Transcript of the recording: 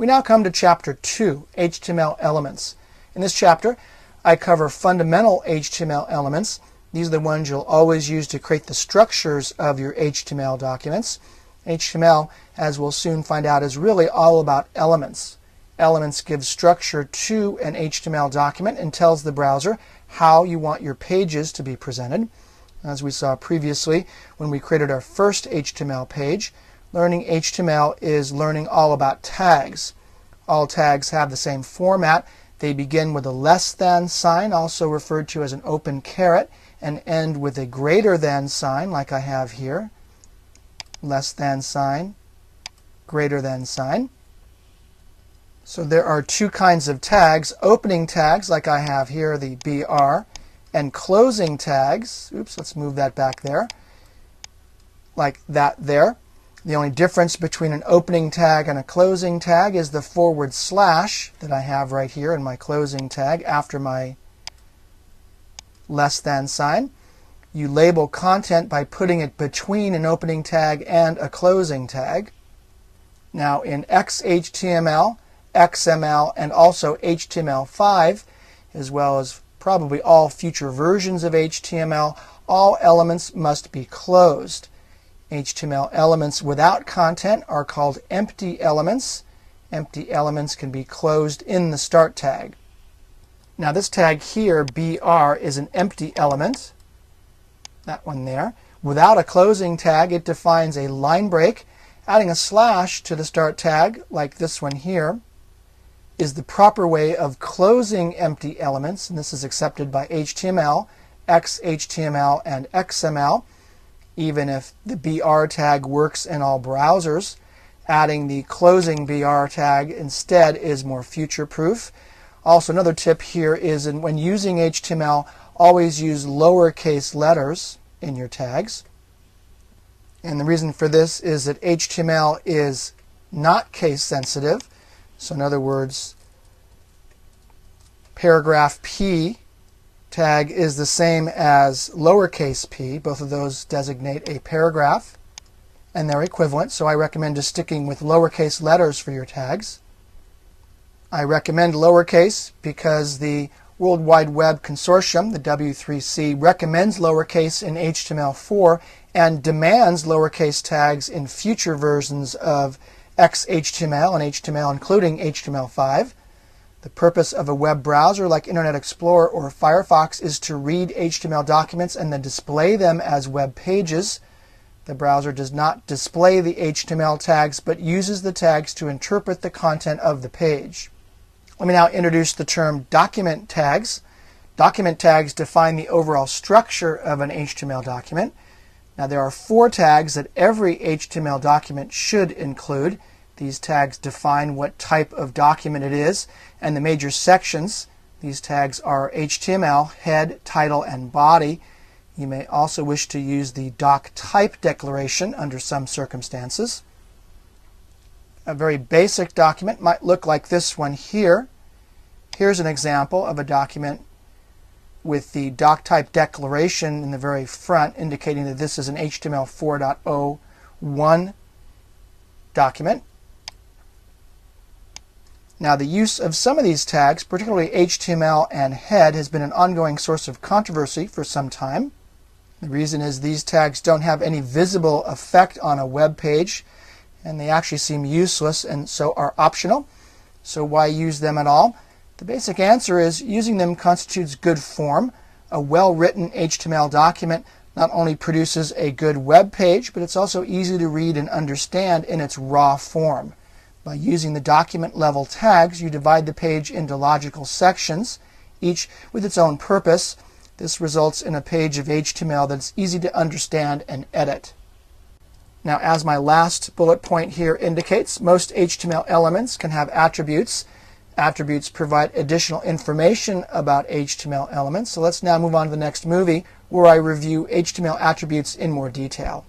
We now come to Chapter 2, HTML Elements. In this chapter, I cover fundamental HTML elements. These are the ones you'll always use to create the structures of your HTML documents. HTML, as we'll soon find out, is really all about elements. Elements give structure to an HTML document and tells the browser how you want your pages to be presented. As we saw previously when we created our first HTML page, learning HTML is learning all about tags. All tags have the same format. They begin with a less than sign, also referred to as an open caret, and end with a greater than sign, like I have here. Less than sign, greater than sign. So there are two kinds of tags: opening tags, like I have here, the BR, and closing tags. Oops, let's move that back there, like that there. The only difference between an opening tag and a closing tag is the forward slash that I have right here in my closing tag after my less than sign. You label content by putting it between an opening tag and a closing tag. Now in XHTML, XML, and also HTML5, as well as probably all future versions of HTML, all elements must be closed. HTML elements without content are called empty elements. Empty elements can be closed in the start tag. Now this tag here, BR, is an empty element. That one there. Without a closing tag, it defines a line break. Adding a slash to the start tag, like this one here, is the proper way of closing empty elements, and this is accepted by HTML, XHTML, and XML. Even if the BR tag works in all browsers, adding the closing BR tag instead is more future-proof. Also, another tip here is when using HTML, always use lowercase letters in your tags. And the reason for this is that HTML is not case sensitive. So in other words, paragraph P tag is the same as lowercase p. Both of those designate a paragraph, and they're equivalent, so I recommend just sticking with lowercase letters for your tags. I recommend lowercase because the World Wide Web Consortium, the W3C, recommends lowercase in HTML4 and demands lowercase tags in future versions of XHTML and HTML, including HTML5. The purpose of a web browser like Internet Explorer or Firefox is to read HTML documents and then display them as web pages. The browser does not display the HTML tags, but uses the tags to interpret the content of the page. Let me now introduce the term document tags. Document tags define the overall structure of an HTML document. Now there are 4 tags that every HTML document should include. These tags define what type of document it is and the major sections. These tags are HTML, head, title, and body. You may also wish to use the doc type declaration under some circumstances. A very basic document might look like this one here. Here's an example of a document with the doc type declaration in the very front, indicating that this is an HTML 4.01 document. Now, the use of some of these tags, particularly HTML and head, has been an ongoing source of controversy for some time. The reason is these tags don't have any visible effect on a web page, and they actually seem useless and so are optional. So why use them at all? The basic answer is using them constitutes good form. A well-written HTML document not only produces a good web page, but it's also easy to read and understand in its raw form. By using the document level tags, you divide the page into logical sections, each with its own purpose. This results in a page of HTML that's easy to understand and edit. Now, as my last bullet point here indicates, most HTML elements can have attributes. Attributes provide additional information about HTML elements. So let's now move on to the next movie where I review HTML attributes in more detail.